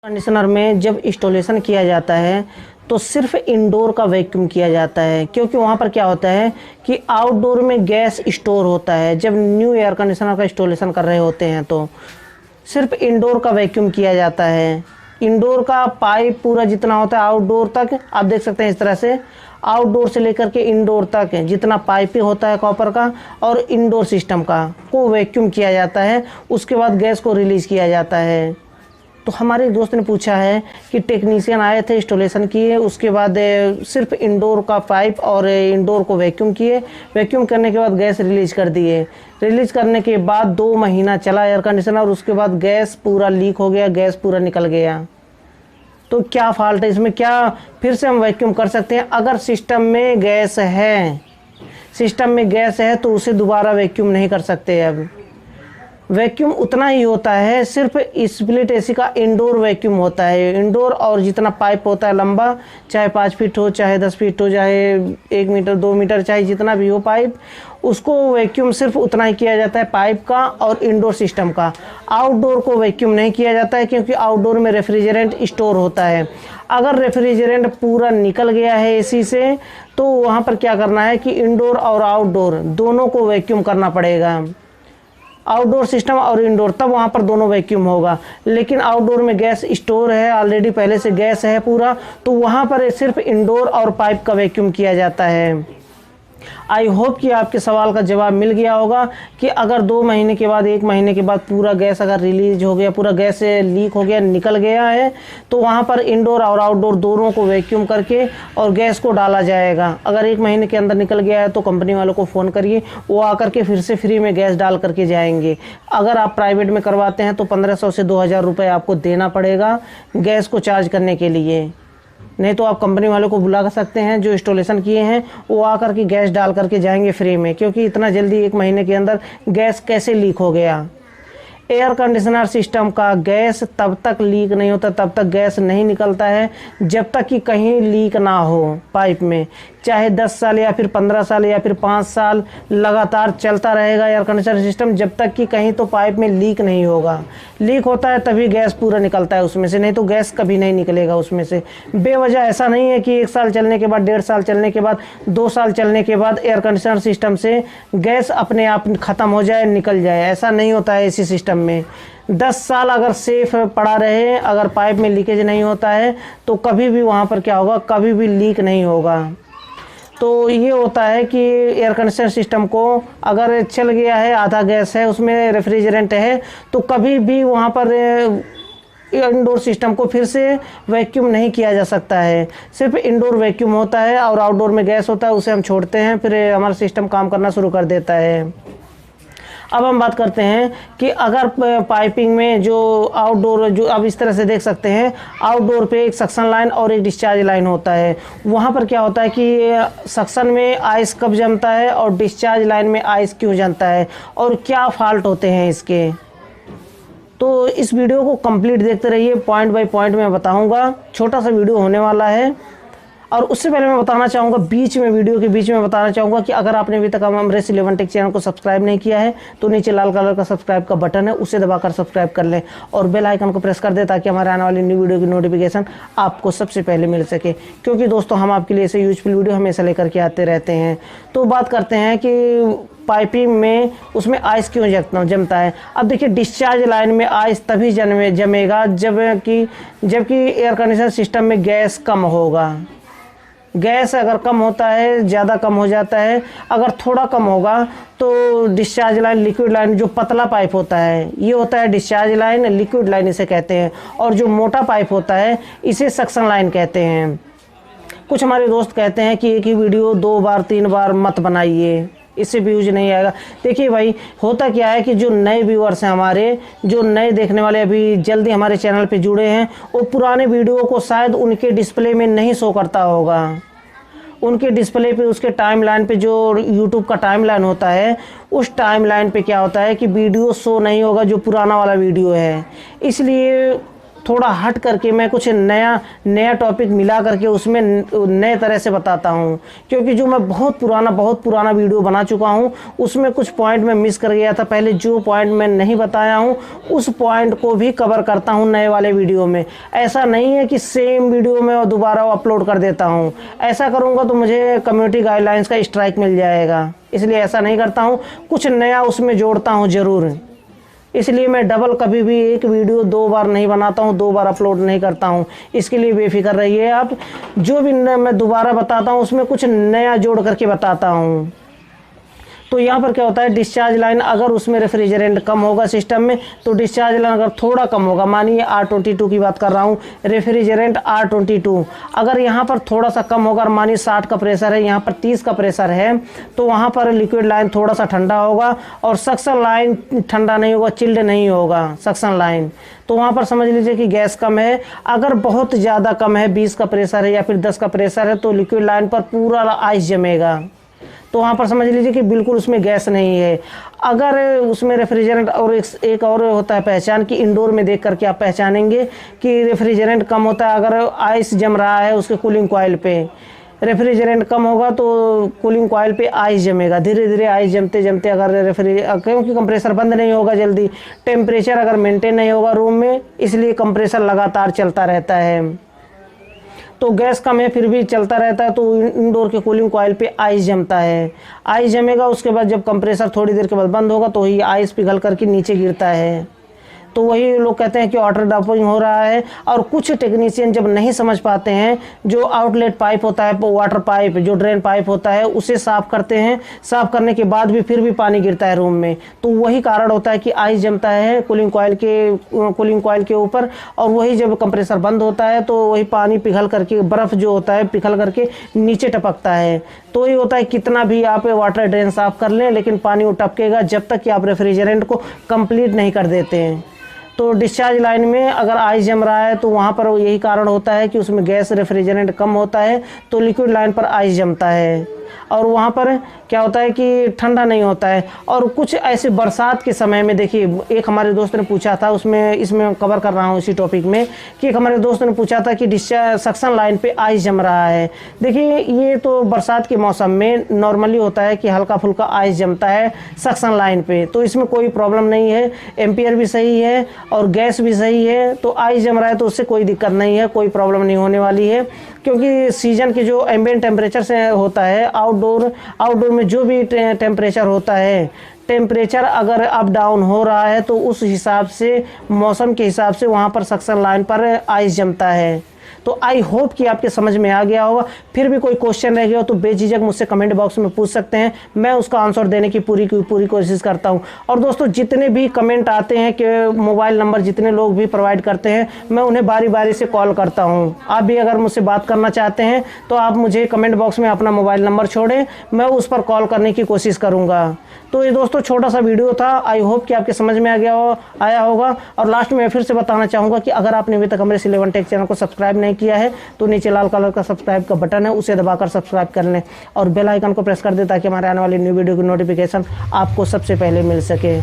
Conditioner में जब installation किया जाता है तो सिर्फ इंडोर का वैक्यूम किया जाता है, क्योंकि वहाँ पर क्या होता है कि आउटडोर में गैस स्टोर होता है। जब न्यू एयर कंडीशनर का इंस्टॉलेशन कर रहे होते हैं तो सिर्फ इंडोर का वैक्यूम किया जाता है। इंडोर का पाइप पूरा जितना होता है आउटडोर तक आप देख सकते हैं, इस तरह से आउटडोर से लेकर के इंडोर तक जितना पाइपिंग होता है कॉपर का और इंडोर सिस्टम का को वैक्यूम किया जाता है। उसके बाद गैस को रिलीज़ किया जाता है। तो हमारे एक दोस्त ने पूछा है कि टेक्नीशियन आए थे, इंस्टॉलेशन किए, उसके बाद सिर्फ इंडोर का पाइप और इंडोर को वैक्यूम किए, वैक्यूम करने के बाद गैस रिलीज़ कर दिए। रिलीज़ करने के बाद 2 महीना चला एयर कंडीशनर और उसके बाद गैस पूरा लीक हो गया, गैस पूरा निकल गया। तो क्या फॉल्ट है इसमें? क्या फिर से हम वैक्यूम कर सकते हैं? अगर सिस्टम में गैस है, सिस्टम में गैस है तो उसे दोबारा वैक्यूम नहीं कर सकते। अब वैक्यूम उतना ही होता है, सिर्फ स्प्लिट एसी का इंडोर वैक्यूम होता है। इंडोर और जितना पाइप होता है लंबा, चाहे 5 फीट हो, चाहे 10 फीट हो, चाहे 1 मीटर 2 मीटर, चाहे जितना भी हो पाइप, उसको वैक्यूम सिर्फ उतना ही किया जाता है पाइप का और इंडोर सिस्टम का। आउटडोर को वैक्यूम नहीं किया जाता है, क्योंकि आउटडोर में रेफ्रिजरेंट स्टोर होता है। अगर रेफ्रिजरेंट पूरा निकल गया है एसी से तो वहाँ पर क्या करना है कि इंडोर और आउटडोर दोनों को वैक्यूम करना पड़ेगा। आउटडोर सिस्टम और इंडोर, तब वहाँ पर दोनों वैक्यूम होगा। लेकिन आउटडोर में गैस स्टोर है, ऑलरेडी पहले से गैस है पूरा, तो वहाँ पर सिर्फ इंडोर और पाइप का वैक्यूम किया जाता है। आई होप कि आपके सवाल का जवाब मिल गया होगा कि अगर 2 महीने के बाद 1 महीने के बाद पूरा गैस अगर रिलीज हो गया, पूरा गैस लीक हो गया, निकल गया है, तो वहाँ पर इंडोर और आउटडोर दोनों को वैक्यूम करके और गैस को डाला जाएगा। अगर 1 महीने के अंदर निकल गया है तो कंपनी वालों को फ़ोन करिए, वो आकर के फिर से फ्री में गैस डाल करके जाएंगे। अगर आप प्राइवेट में करवाते हैं तो 1500 से 2000 रुपये आपको देना पड़ेगा गैस को चार्ज करने के लिए। नहीं तो आप कंपनी वालों को बुला सकते हैं, जो इंस्टॉलेशन किए हैं वो आकर के गैस डाल करके जाएंगे फ्री में, क्योंकि इतना जल्दी 1 महीने के अंदर गैस कैसे लीक हो गया। एयर कंडीशनर सिस्टम का गैस तब तक लीक नहीं होता, तब तक गैस नहीं निकलता है जब तक कि कहीं लीक ना हो पाइप में। चाहे 10 साल या फिर 15 साल या फिर 5 साल लगातार चलता रहेगा एयर कंडीशनर सिस्टम, जब तक कि कहीं तो पाइप में लीक नहीं होगा। लीक होता है तभी गैस पूरा निकलता है उसमें से, नहीं तो गैस कभी नहीं निकलेगा उसमें से। बेवजह ऐसा नहीं है कि 1 साल चलने के बाद, 1.5 साल चलने के बाद, 2 साल चलने के बाद एयर कंडीशनर सिस्टम से गैस अपने आप ख़त्म हो जाए, निकल जाए, ऐसा नहीं होता है इसी सिस्टम में। 10 साल अगर सेफ पड़ा रहे, अगर पाइप में लीकेज नहीं होता है तो कभी भी वहाँ पर क्या होगा, कभी भी लीक नहीं होगा। तो ये होता है कि एयर कंडीशनर सिस्टम को अगर चल गया है, आधा गैस है उसमें, रेफ्रिजरेंट है, तो कभी भी वहाँ पर इंडोर सिस्टम को फिर से वैक्यूम नहीं किया जा सकता है। सिर्फ इंडोर वैक्यूम होता है और आउटडोर में गैस होता है, उसे हम छोड़ते हैं, फिर हमारा सिस्टम काम करना शुरू कर देता है। अब हम बात करते हैं कि अगर पाइपिंग में जो आउटडोर, जो आप इस तरह से देख सकते हैं, आउटडोर पे एक सक्शन लाइन और एक डिस्चार्ज लाइन होता है। वहाँ पर क्या होता है कि सक्शन में आइस कब जमता है और डिस्चार्ज लाइन में आइस क्यों जमता है और क्या फॉल्ट होते हैं इसके। तो इस वीडियो को कंप्लीट देखते रहिए, पॉइंट बाय पॉइंट मैं बताऊँगा। छोटा सा वीडियो होने वाला है। और उससे पहले मैं बताना चाहूँगा, वीडियो के बीच में बताना चाहूँगा कि अगर आपने अभी तक अमरेश 11 टेक चैनल को सब्सक्राइब नहीं किया है तो नीचे लाल कलर का सब्सक्राइब का बटन है, उसे दबाकर सब्सक्राइब कर लें और बेल आइकन को प्रेस कर दें, ताकि हमारे आने वाली न्यू वीडियो की नोटिफिकेशन आपको सबसे पहले मिल सके। क्योंकि दोस्तों हम आपके लिए ऐसे यूजफुल वीडियो हमेशा लेकर के आते रहते हैं। तो बात करते हैं कि पाइपिंग में उसमें आइस क्यों जमता है। अब देखिए, डिस्चार्ज लाइन में आइस तभी जमेगा जबकि एयर कंडीशनर सिस्टम में गैस कम होगा। गैस अगर कम होता है, ज़्यादा कम हो जाता है, अगर थोड़ा कम होगा तो डिस्चार्ज लाइन, लिक्विड लाइन, जो पतला पाइप होता है ये होता है डिस्चार्ज लाइन, लिक्विड लाइन इसे कहते हैं, और जो मोटा पाइप होता है इसे सक्शन लाइन कहते हैं। कुछ हमारे दोस्त कहते हैं कि एक ही वीडियो 2 बार 3 बार मत बनाइए, इससे व्यूज नहीं आएगा। देखिए भाई, होता क्या है कि जो नए व्यूअर्स हैं हमारे, जो नए देखने वाले अभी जल्दी हमारे चैनल पे जुड़े हैं, वो पुराने वीडियो को शायद उनके डिस्प्ले में नहीं शो करता होगा। उनके डिस्प्ले पे, उसके टाइमलाइन पे, जो यूट्यूब का टाइमलाइन होता है, उस टाइमलाइन पे क्या होता है कि वीडियो शो नहीं होगा जो पुराना वाला वीडियो है। इसलिए थोड़ा हट करके मैं कुछ नया टॉपिक मिला करके उसमें नए तरह से बताता हूँ, क्योंकि जो मैं बहुत पुराना वीडियो बना चुका हूँ उसमें कुछ पॉइंट मैं मिस कर गया था। पहले जो पॉइंट मैं नहीं बताया हूँ उस पॉइंट को भी कवर करता हूँ नए वाले वीडियो में। ऐसा नहीं है कि सेम वीडियो में दोबारा अपलोड कर देता हूँ, ऐसा करूँगा तो मुझे कम्युनिटी गाइडलाइंस का स्ट्राइक मिल जाएगा, इसलिए ऐसा नहीं करता हूँ। कुछ नया उसमें जोड़ता हूँ ज़रूर, इसलिए मैं डबल कभी भी एक वीडियो 2 बार नहीं बनाता हूँ, 2 बार अपलोड नहीं करता हूँ। इसके लिए बेफिक्र रहिए आप। जो भी मैं दोबारा बताता हूँ उसमें कुछ नया जोड़ करके बताता हूँ। तो यहाँ पर क्या होता है, डिस्चार्ज लाइन अगर उसमें रेफ्रिजरेंट कम होगा सिस्टम में तो डिस्चार्ज लाइन अगर थोड़ा कम होगा, मानिए R22 की बात कर रहा हूँ, रेफ्रिजरेंट R22 अगर यहाँ पर थोड़ा सा कम होगा, मानिए 60 का प्रेशर है, यहाँ पर 30 का प्रेशर है, तो वहाँ पर लिक्विड लाइन थोड़ा सा ठंडा होगा और सक्शन लाइन ठंडा नहीं होगा, चिल्ड नहीं होगा सक्शन लाइन। तो वहाँ पर समझ लीजिए कि गैस कम है। अगर बहुत ज़्यादा कम है, 20 का प्रेशर है या फिर 10 का प्रेशर है, तो लिक्विड लाइन पर पूरा आइस जमेगा, तो वहाँ पर समझ लीजिए कि बिल्कुल उसमें गैस नहीं है। अगर उसमें रेफ्रिजरेंट और एक और होता है पहचान कि इंडोर में देख करके आप पहचानेंगे कि रेफ्रिजरेंट कम होता है अगर आइस जम रहा है उसके कूलिंग कॉइल पे। रेफ्रिजरेंट कम होगा तो कूलिंग कॉइल पे आइस जमेगा, धीरे धीरे आइस जमते जमते अगर क्योंकि कंप्रेसर बंद नहीं होगा जल्दी, टेम्परेचर अगर मेंटेन नहीं होगा रूम में, इसलिए कंप्रेसर लगातार चलता रहता है। तो गैस कम है फिर भी चलता रहता है, तो इंडोर के कूलिंग कॉइल पे आइस जमता है। आइस जमेगा, उसके बाद जब कंप्रेसर थोड़ी देर के बाद बंद होगा तो ये आइस पिघल करके नीचे गिरता है, तो वही लोग कहते हैं कि वाटर डंपिंग हो रहा है। और कुछ टेक्नीशियन जब नहीं समझ पाते हैं, जो आउटलेट पाइप होता है, वाटर पाइप जो ड्रेन पाइप होता है उसे साफ़ करते हैं, साफ़ करने के बाद भी फिर भी पानी गिरता है रूम में, तो वही कारण होता है कि आइस जमता है कूलिंग कॉइल के ऊपर। और वही जब कंप्रेसर बंद होता है तो वही पानी पिघल करके, बर्फ़ जो होता है पिघल करके नीचे टपकता है। तो ये होता है कितना भी आप वाटर ड्रेन साफ़ कर लें लेकिन पानी वो टपकेगा जब तक कि आप रेफ्रिजरेंट को कंप्लीट नहीं कर देते हैं। तो डिस्चार्ज लाइन में अगर आइस जम रहा है तो वहाँ पर यही कारण होता है कि उसमें गैस रेफ्रिजरेंट कम होता है, तो लिक्विड लाइन पर आइस जमता है और वहाँ पर क्या होता है कि ठंडा नहीं होता है। और कुछ ऐसे बरसात के समय में देखिए, एक हमारे दोस्त ने पूछा था, उसमें इसमें कवर कर रहा हूँ इसी टॉपिक में, कि एक हमारे दोस्त ने पूछा था कि डिस्चार्ज सक्शन लाइन पे आइस जम रहा है। देखिए ये तो बरसात के मौसम में नॉर्मली होता है कि हल्का फुल्का आइस जमता है सक्शन लाइन पे, तो इसमें कोई प्रॉब्लम नहीं है, एम्पियर भी सही है और गैस भी सही है, तो आइस जम रहा है तो उससे कोई दिक्कत नहीं है, कोई प्रॉब्लम नहीं होने वाली है। क्योंकि सीजन के जो एम्बिएंट टेम्परेचर से होता है, आउटडोर में जो भी टेम्परेचर होता है, टेम्परेचर अगर अप डाउन हो रहा है तो उस हिसाब से, मौसम के हिसाब से वहाँ पर सक्शन लाइन पर आइस जमता है। तो आई होप कि आपके समझ में आ गया होगा। फिर भी कोई क्वेश्चन रह गया हो तो बेझिझक मुझसे कमेंट बॉक्स में पूछ सकते हैं, मैं उसका आंसर देने की पूरी कोशिश करता हूं। और दोस्तों जितने भी कमेंट आते हैं कि मोबाइल नंबर जितने लोग भी प्रोवाइड करते हैं, मैं उन्हें बारी बारी से कॉल करता हूं। आप भी अगर मुझसे बात करना चाहते हैं तो आप मुझे कमेंट बॉक्स में अपना मोबाइल नंबर छोड़ें, मैं उस पर कॉल करने की कोशिश करूँगा। तो ये दोस्तों छोटा सा वीडियो था, आई होप कि आपके समझ में आया होगा। और लास्ट में मैं फिर से बताना चाहूँगा कि अगर आपने अभी तक हमारे C11 टेक चैनल को सब्सक्राइब नहीं किया है तो नीचे लाल कलर का सब्सक्राइब का बटन है, उसे दबाकर सब्सक्राइब कर लें और बेल आइकन को प्रेस कर दें ताकि हमारे आने वाली न्यू वीडियो की नोटिफिकेशन आपको सबसे पहले मिल सके।